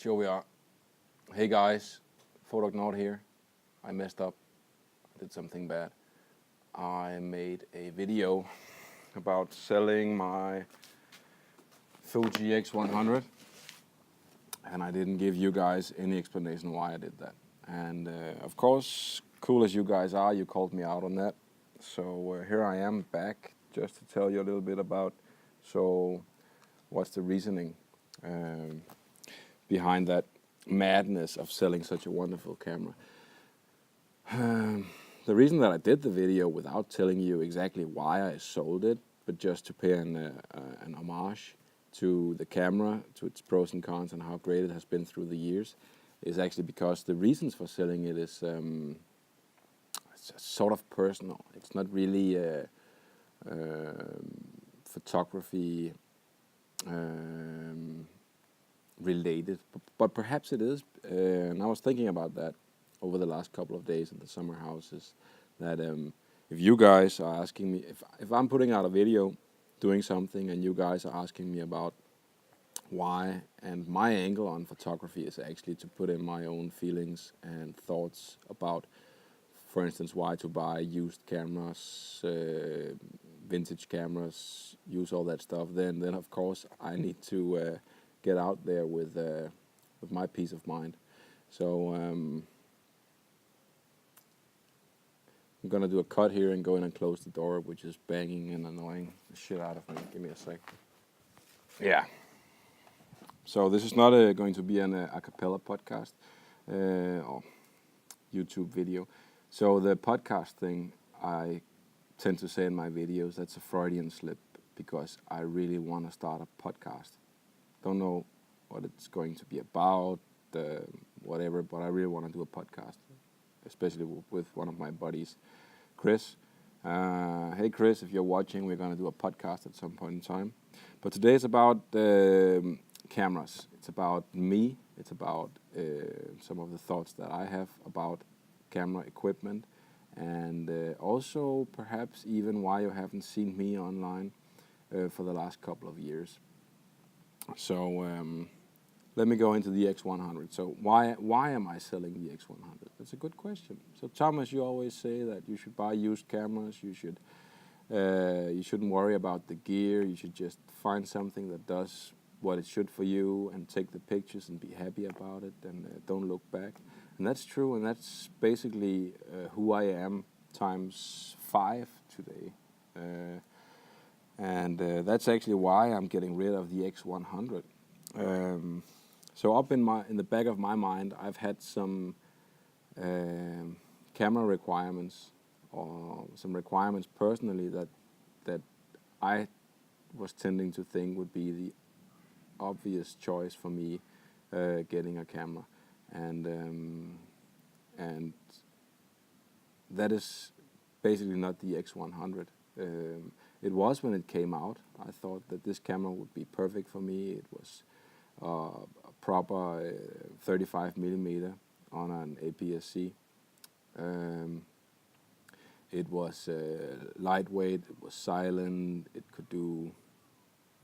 Sure we are. Hey guys, Photog not here. I messed up. Did something bad. I made a video about selling my Fuji X100, and I didn't give you guys any explanation why I did that. And of course, cool as you guys are, you called me out on that. So here I am back just to tell you a little bit about what's the reasoning behind that madness of selling such a wonderful camera. The reason that I did the video without telling you exactly why I sold it, but just to pay an homage to the camera, to its pros and cons and how great it has been through the years, is actually because the reasons for selling it is it's sort of personal. It's not really photography related, but perhaps it is. And I was thinking about that over the last couple of days in the summer houses, that if you guys are asking me, if I'm putting out a video doing something and you guys are asking me about why, and my angle on photography is actually to put in my own feelings and thoughts about, for instance, why to buy used cameras, vintage cameras, use all that stuff, then of course I need to get out there with my peace of mind. So I'm gonna do a cut here and go in and close the door, which is banging and annoying the shit out of me. Give me a sec. Yeah. So this is not going to be an a cappella podcast or YouTube video. So the podcast thing, I tend to say in my videos, that's a Freudian slip, because I really want to start a podcast. Don't know what it's going to be about, whatever, but I really want to do a podcast, especially with one of my buddies, Chris. Hey Chris, if you're watching, we're going to do a podcast at some point in time. But today is about cameras. It's about me. It's about some of the thoughts that I have about camera equipment, and also perhaps even why you haven't seen me online for the last couple of years. So let me go into the X100. So why am I selling the X100? That's a good question. So Thomas, you always say that you should buy used cameras. You shouldn't worry about the gear. You should just find something that does what it should for you and take the pictures and be happy about it, and don't look back. And that's true, and that's basically who I am times 5 today. And that's actually why I'm getting rid of the X100. So up in the back of my mind, I've had some camera requirements, or some requirements personally that I was tending to think would be the obvious choice for me getting a camera, and that is basically not the X100. It was when it came out. I thought that this camera would be perfect for me. It was a proper 35mm on an APS-C. It was lightweight, it was silent, it could do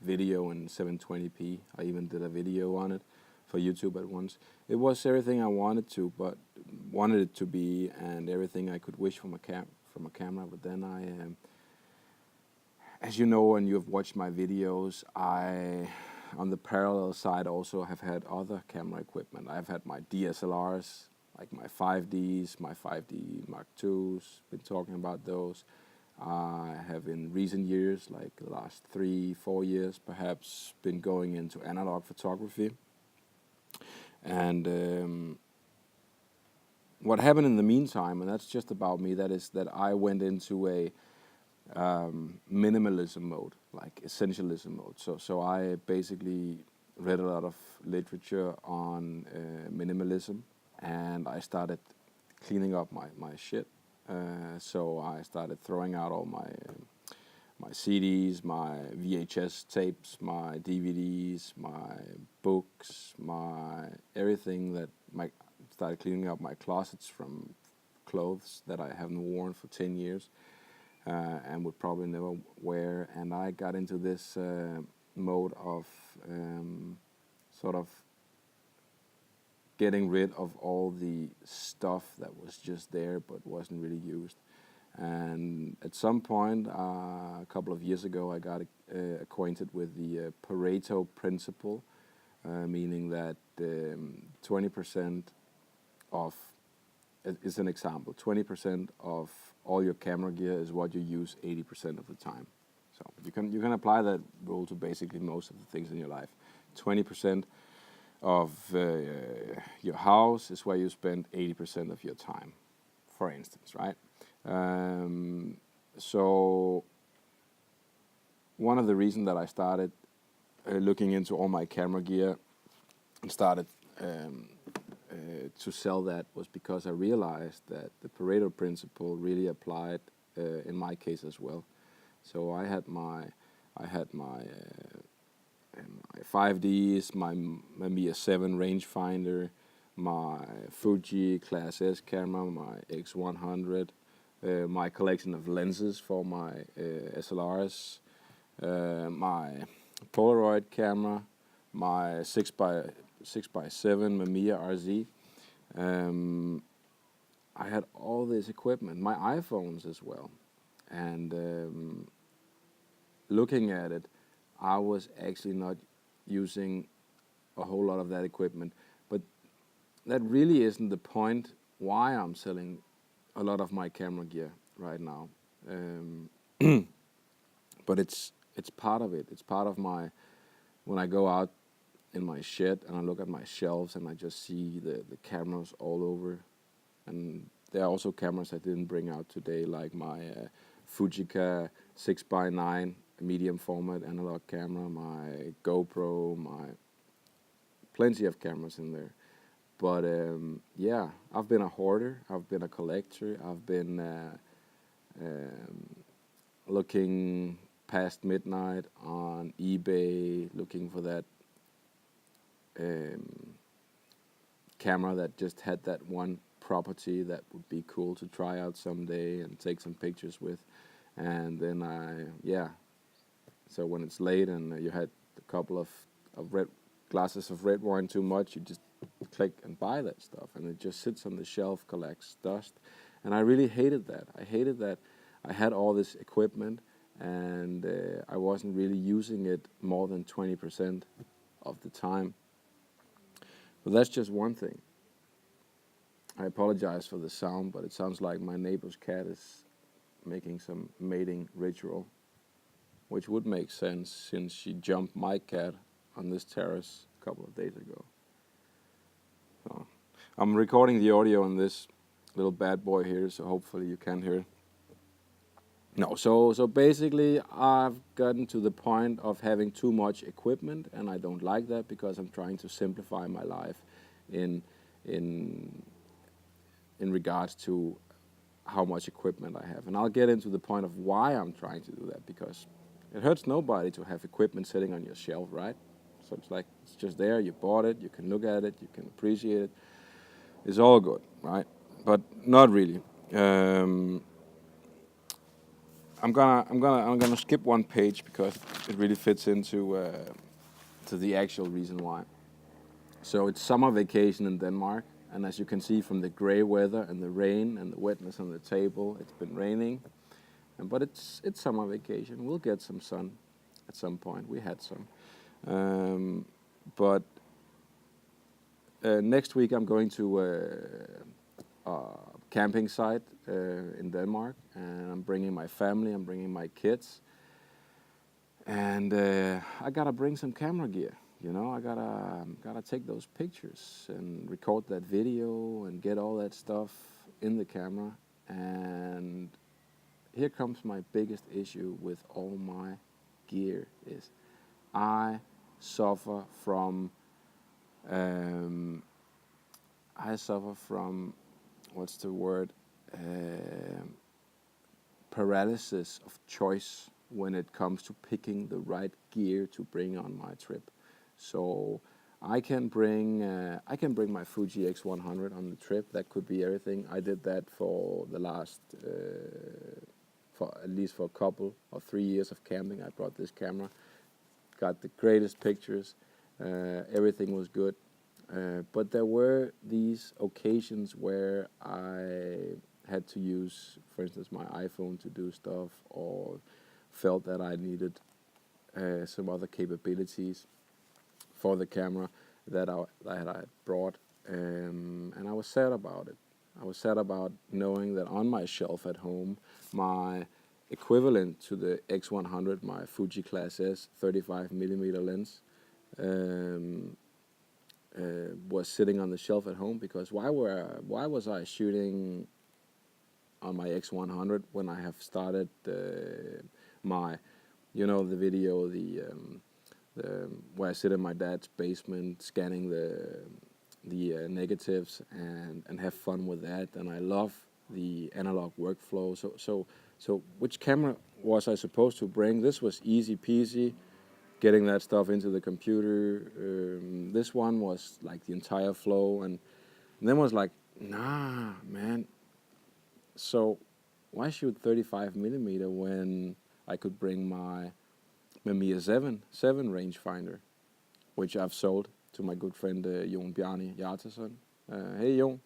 video in 720p. I even did a video on it for YouTube at once. It was everything I wanted it to be, and everything I could wish from a camera. But then as you know, and you have watched my videos, on the parallel side also have had other camera equipment. I've had my DSLRs, like my 5Ds, my 5D Mark IIs, been talking about those. I have in recent years, like the last 3-4 years perhaps, been going into analog photography. And what happened in the meantime, and that's just about me, that is that I went into a minimalism mode, like essentialism mode. So I basically read a lot of literature on minimalism, and I started cleaning up my shit. So I started throwing out all my CDs, my VHS tapes, my DVDs, my books, my everything started cleaning up my closets from clothes that I haven't worn for 10 years and would probably never wear. And I got into this mode of sort of getting rid of all the stuff that was just there but wasn't really used. And at some point, a couple of years ago, I got acquainted with the Pareto principle, meaning that 20% of, is an example, 20% of all your camera gear is what you use 80% of the time. So you can apply that rule to basically most of the things in your life. 20% of your house is where you spend 80% of your time, for instance, right? So one of the reasons that I started looking into all my camera gear and started to sell that was because I realized that the Pareto principle really applied in my case as well. So I had my 5Ds, my Mamiya 7 rangefinder, my Fuji Class S camera, my X100, my collection of lenses for my SLRs, my Polaroid camera, my 6x7 Mamiya RZ. I had all this equipment, my iPhones as well. And looking at it, I was actually not using a whole lot of that equipment. But that really isn't the point why I'm selling a lot of my camera gear right now. But it's part of it. It's part of my, when I go out in my shed and I look at my shelves and I just see the cameras all over. And there are also cameras I didn't bring out today, like my Fuji 6x9 medium format analog camera, my GoPro, my plenty of cameras in there. But yeah, I've been a hoarder, I've been a collector, I've been looking past midnight on eBay, looking for that camera that just had that one property that would be cool to try out someday and take some pictures with. And then so when it's late and you had a couple of red glasses of red wine too much, you just click and buy that stuff, and it just sits on the shelf, collects dust. And I really hated that. I hated that I had all this equipment and I wasn't really using it more than 20% of the time. But that's just one thing. I apologize for the sound, but it sounds like my neighbor's cat is making some mating ritual, which would make sense since she jumped my cat on this terrace a couple of days ago. So I'm recording the audio on this little bad boy here, so hopefully you can hear it. No, so basically I've gotten to the point of having too much equipment, and I don't like that because I'm trying to simplify my life in regards to how much equipment I have. And I'll get into the point of why I'm trying to do that, because it hurts nobody to have equipment sitting on your shelf, right? So it's like, it's just there, you bought it, you can look at it, you can appreciate it. It's all good, right? But not really. I'm gonna skip one page because it really fits into to the actual reason why. So it's summer vacation in Denmark, and as you can see from the gray weather and the rain and the wetness on the table, it's been raining. But it's summer vacation. We'll get some sun at some point. We had some. But next week I'm going to a camping site in Denmark, and I'm bringing my family, I'm bringing my kids. And I gotta bring some camera gear. You know, I gotta take those pictures and record that video and get all that stuff in the camera. And here comes my biggest issue with all my gear is I suffer from what's the word, paralysis of choice when it comes to picking the right gear to bring on my trip. So I can bring my Fuji X100 on the trip. That could be everything. I did that for the last for at least for a couple or 3 years of camping. I brought this camera, got the greatest pictures. Everything was good. But there were these occasions where I had to use, for instance, my iPhone to do stuff, or felt that I needed some other capabilities for the camera that I brought, and I was sad about it. I was sad about knowing that on my shelf at home, my equivalent to the X100, my Fuji Class S 35mm lens, was sitting on the shelf at home, because why was I shooting on my X100 when I have started my, the video, where I sit in my dad's basement scanning the negatives and have fun with that, and I love the analog workflow. So which camera was I supposed to bring? This was easy peasy, getting that stuff into the computer. This one was like the entire flow, and then was like, nah, man. So why shoot 35mm when I could bring my Mamiya 7 rangefinder, which I've sold to my good friend Jon Bjarni Hjartarson. Hey Jon.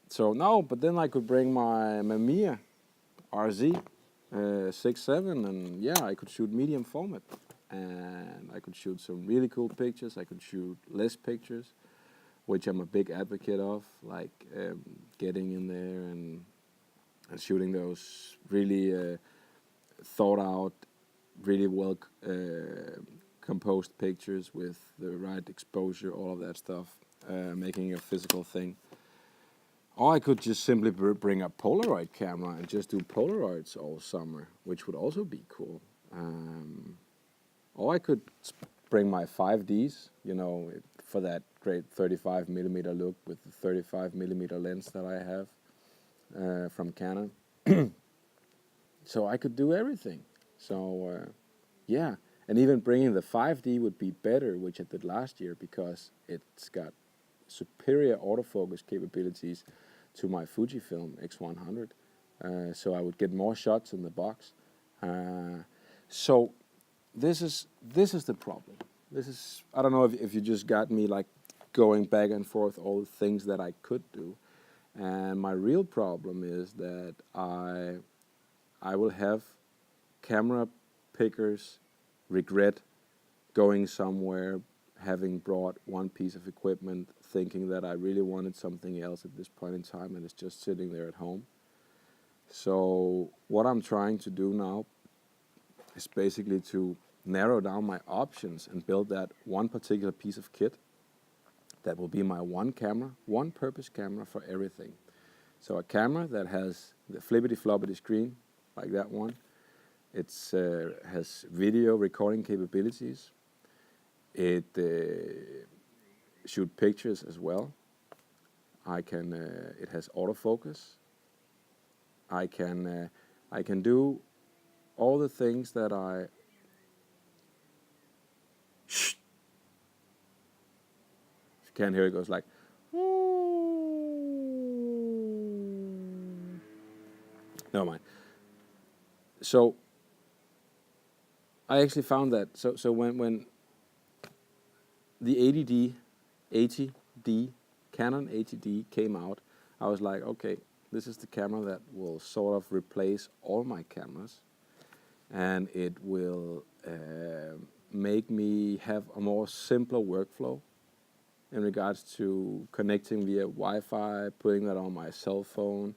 So no, but then I could bring my Mamiya RZ 6.7, and yeah, I could shoot medium format, and I could shoot some really cool pictures. I could shoot less pictures, which I'm a big advocate of, like getting in there and shooting those really thought out, really well composed pictures with the right exposure, all of that stuff, making a physical thing. Or I could just simply bring a Polaroid camera and just do Polaroids all summer, which would also be cool. Or I could bring my 5Ds, for that great 35mm look with the 35mm lens that I have from Canon. So I could do everything. So yeah, and even bringing the 5D would be better, which I did last year, because it's got superior autofocus capabilities to my Fujifilm X100. So I would get more shots in the box. So this is the problem. I don't know if you just got me like going back and forth all the things that I could do. And my real problem is that I will have camera pickers regret going somewhere, having brought one piece of equipment, thinking that I really wanted something else at this point in time, and it's just sitting there at home. So what I'm trying to do now is basically to narrow down my options and build that one particular piece of kit that will be my one camera, one purpose camera for everything. So a camera that has the flippity-floppity screen, like that one. It has video recording capabilities. It shoot pictures as well. It has autofocus. I can do all the things that I. Shh. If you can't hear it, goes like. Never mind. So I actually found that so when the 80D Canon 80D came out, I was like, okay, this is the camera that will sort of replace all my cameras, and it will make me have a more simpler workflow in regards to connecting via Wi-Fi, putting that on my cell phone,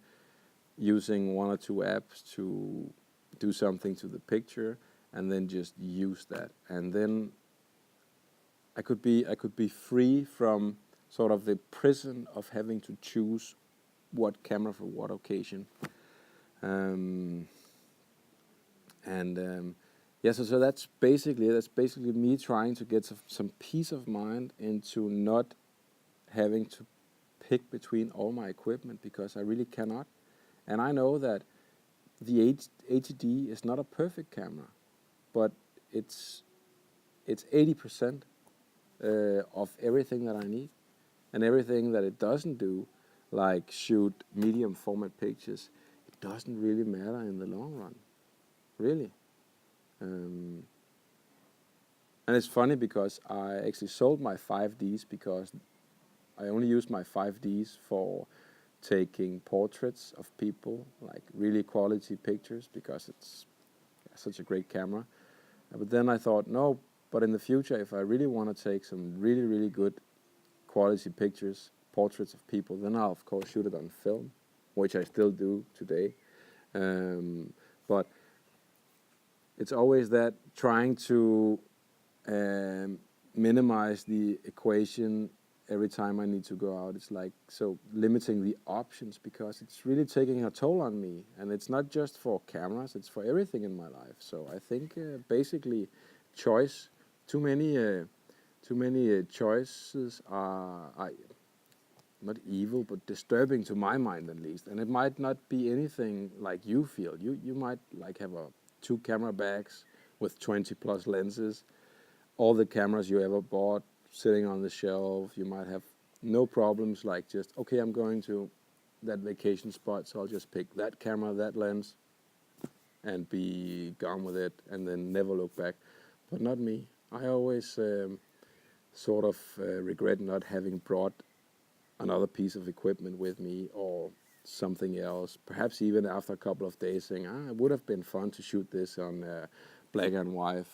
using one or two apps to do something to the picture, and then just use that. And then I could be free from sort of the prison of having to choose what camera for what occasion. Yeah, so that's basically me trying to get some peace of mind into not having to pick between all my equipment, because I really cannot. And I know that the 80D is not a perfect camera, but it's 80% of everything that I need, and everything that it doesn't do, like shoot medium format pictures, it doesn't really matter in the long run, really. And And it's funny because I actually sold my 5Ds because I only use my 5Ds for taking portraits of people, like really quality pictures, because it's such a great camera. But then I thought, no, but in the future, if I really want to take some really, really good quality pictures, portraits of people, then I'll of course shoot it on film, which I still do today. But it's always that trying to minimize the equation every time I need to go out. It's like, so limiting the options, because it's really taking a toll on me, and it's not just for cameras, it's for everything in my life. So I think basically choice, too many choices are not evil, but disturbing to my mind at least. And it might not be anything like you feel. You might like have 2 camera bags with 20 plus lenses, all the cameras you ever bought sitting on the shelf. You might have no problems, like just, okay, I'm going to that vacation spot, so I'll just pick that camera, that lens, and be gone with it, and then never look back. But not me. I always sort of regret not having brought another piece of equipment with me, or something else. Perhaps even after a couple of days, saying, it would have been fun to shoot this on black and white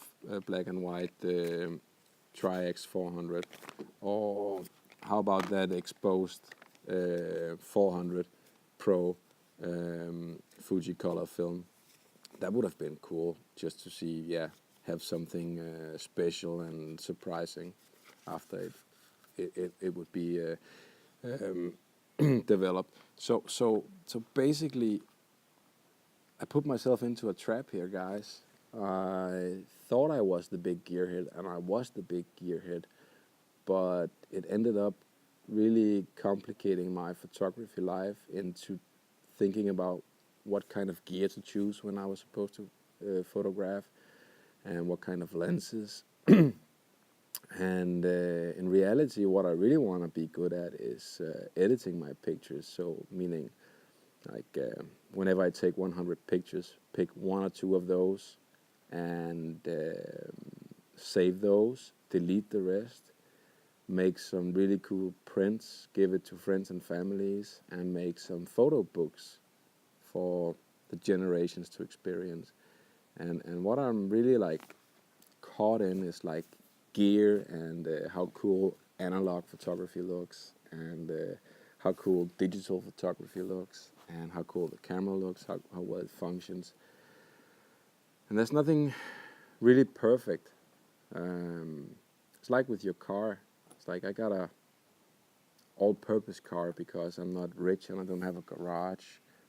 Tri X100, or how about that exposed 400 Pro Fuji color film. That would have been cool, just to see, have something special and surprising after it would be developed. So basically, I put myself into a trap here, guys. I thought I was the big gearhead, and I was the big gearhead, but it ended up really complicating my photography life into thinking about what kind of gear to choose when I was supposed to photograph, and what kind of lenses. And in reality, what I really want to be good at is editing my pictures. So meaning, like whenever I take 100 pictures, pick 1 or 2 of those and save those, delete the rest, make some really cool prints, give it to friends and families, and make some photo books for the generations to experience. And what I'm really like caught in is like gear, and how cool analog photography looks, and how cool digital photography looks, and how cool the camera looks, how well it functions. And there's nothing really perfect. It's like with your car. It's like I got a all-purpose car because I'm not rich and I don't have a garage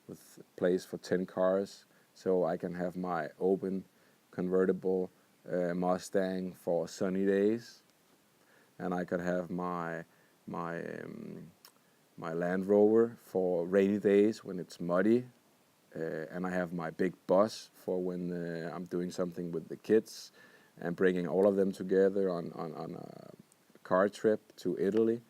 with a place for 10 cars, so I can have my open convertible Mustang for sunny days, and I could have my Land Rover for rainy days when it's muddy, and I have my big bus for when I'm doing something with the kids and bringing all of them together on a car trip to Italy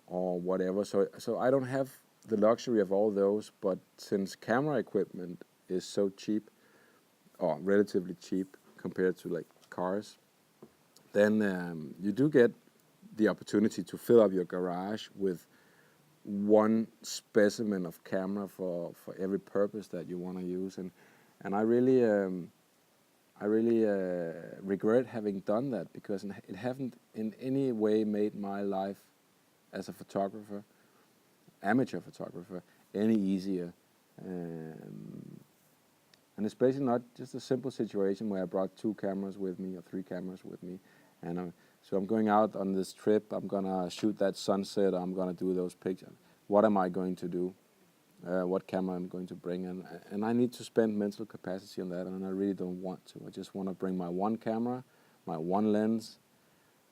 or whatever. So I don't have the luxury of all those, but since camera equipment is so cheap, or relatively cheap compared to like cars, then you do get the opportunity to fill up your garage with one specimen of camera for every purpose that you want to use. And I really regret having done that, because it haven't in any way made my life as a photographer, amateur photographer, any easier. And especially not just a simple situation where I brought 2 cameras with me or 3 cameras with me, and so I'm going out on this trip, I'm gonna shoot that sunset, I'm gonna do those pictures. What am I going to do? What camera I'm going to bring in? And I need to spend mental capacity on that, and I really don't want to. I just want to bring my 1 camera, my 1 lens,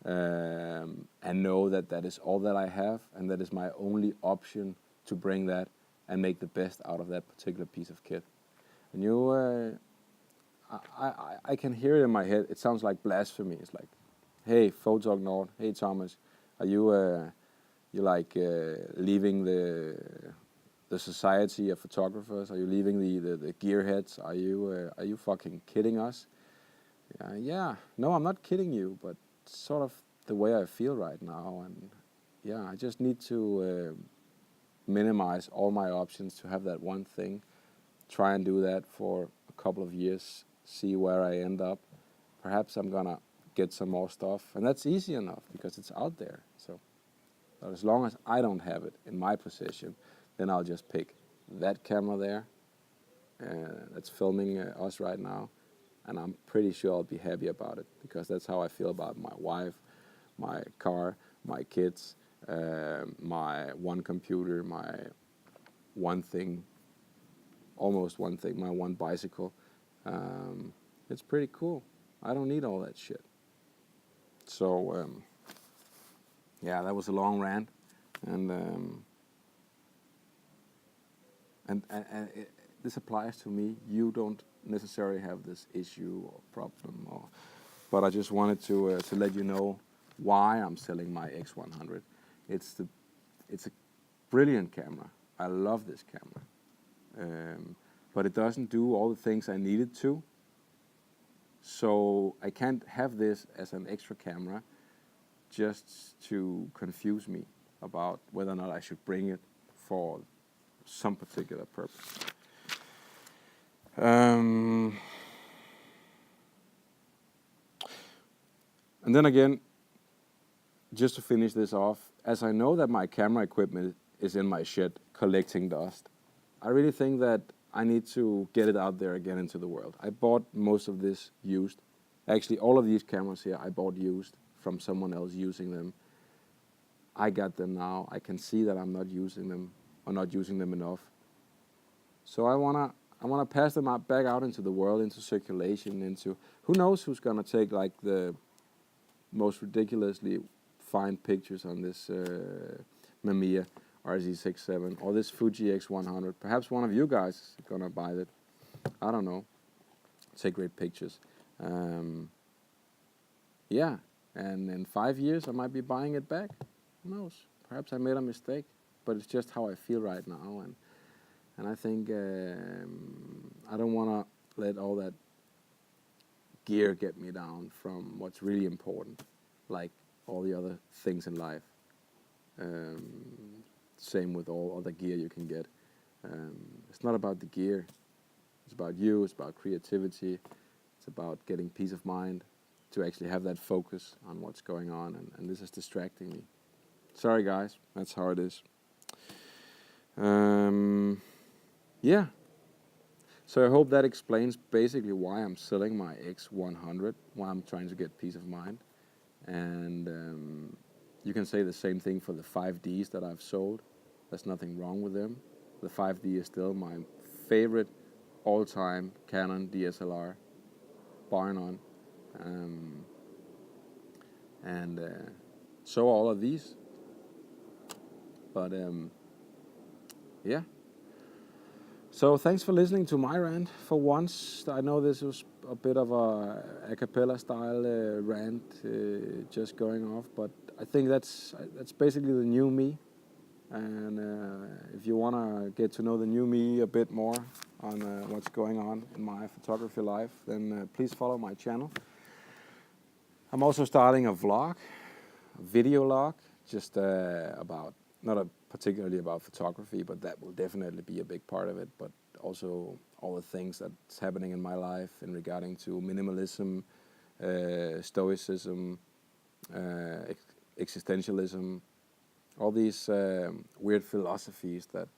and know that that is all that I have, and that is my only option to bring that and make the best out of that particular piece of kit. And I can hear it in my head. It sounds like blasphemy. It's like, hey, Photog Nord, hey Thomas, are you leaving the society of photographers? Are you leaving the gearheads? Are you fucking kidding us? Yeah, no, I'm not kidding you, but sort of the way I feel right now, and yeah, I just need to minimize all my options to have that one thing. Try and do that for a couple of years, see where I end up. Perhaps I'm gonna get some more stuff, and that's easy enough because it's out there. So, but as long as I don't have it in my possession, then I'll just pick that camera there that's filming us right now, and I'm pretty sure I'll be happy about it because that's how I feel about my wife, my car, my kids, my one computer, my one thing, almost one thing, my one bicycle. It's pretty cool. I don't need all that shit. So, yeah, that was a long rant, and this applies to me. You don't necessarily have this issue or problem, but I just wanted to let you know why I'm selling my X100. It's a brilliant camera. I love this camera, but it doesn't do all the things I need it to. So I can't have this as an extra camera just to confuse me about whether or not I should bring it for some particular purpose. And then again, just to finish this off, as I know that my camera equipment is in my shed collecting dust, I really think that I need to get it out there again into the world. I bought most of this used. Actually, all of these cameras here I bought used from someone else using them. I got them now. I can see that I'm not using them or not using them enough. So I wanna pass them out back out into the world, into circulation, into who knows who's gonna take like the most ridiculously fine pictures on this Mamiya RZ67 or this Fuji X100. Perhaps one of you guys is gonna buy it. I don't know. Take great pictures. Yeah, and in 5 years I might be buying it back. Who knows? Perhaps I made a mistake, but it's just how I feel right now, and I think I don't want to let all that gear get me down from what's really important, like all the other things in life. Same with all other gear you can get. It's not about the gear. It's about you. It's about creativity. It's about getting peace of mind to actually have that focus on what's going on. And this is distracting me. Sorry, guys. That's how it is. Yeah. So I hope that explains basically why I'm selling my X100, why I'm trying to get peace of mind. And you can say the same thing for the 5Ds that I've sold. There's nothing wrong with them. The 5D is still my favorite all-time Canon DSLR, bar none. And so all of these. But yeah. So thanks for listening to my rant for once. I know this was a bit of a cappella style rant just going off, but I think that's basically the new me. And if you want to get to know the new me a bit more on what's going on in my photography life, then please follow my channel. I'm also starting a vlog, a video log, just about, not particularly about photography, but that will definitely be a big part of it, but also all the things that's happening in my life in regarding to minimalism, stoicism, existentialism, all these weird philosophies that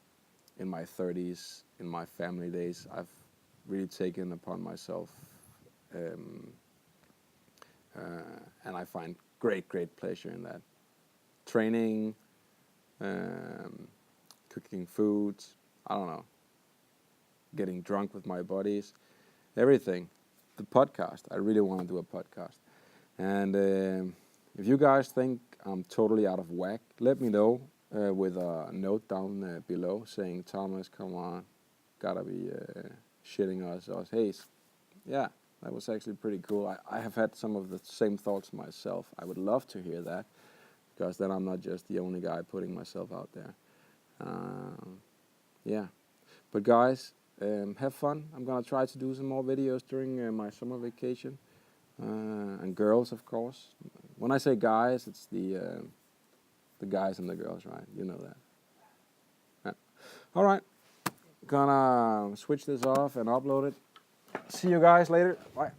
in my 30s, in my family days, I've really taken upon myself. And I find great pleasure in that. Training, cooking foods, I don't know, getting drunk with my buddies, everything. The podcast, I really want to do a podcast. And if you guys think I'm totally out of whack, let me know with a note down below saying, Thomas, come on, gotta be shitting us. Hey, yeah, that was actually pretty cool. I have had some of the same thoughts myself. I would love to hear that, because then I'm not just the only guy putting myself out there. Yeah, but guys, have fun. I'm gonna try to do some more videos during my summer vacation. And girls, of course, When I say guys, it's the guys and the girls, right? You know that. Yeah. All right, gonna switch this off and upload it. See you guys later. Bye.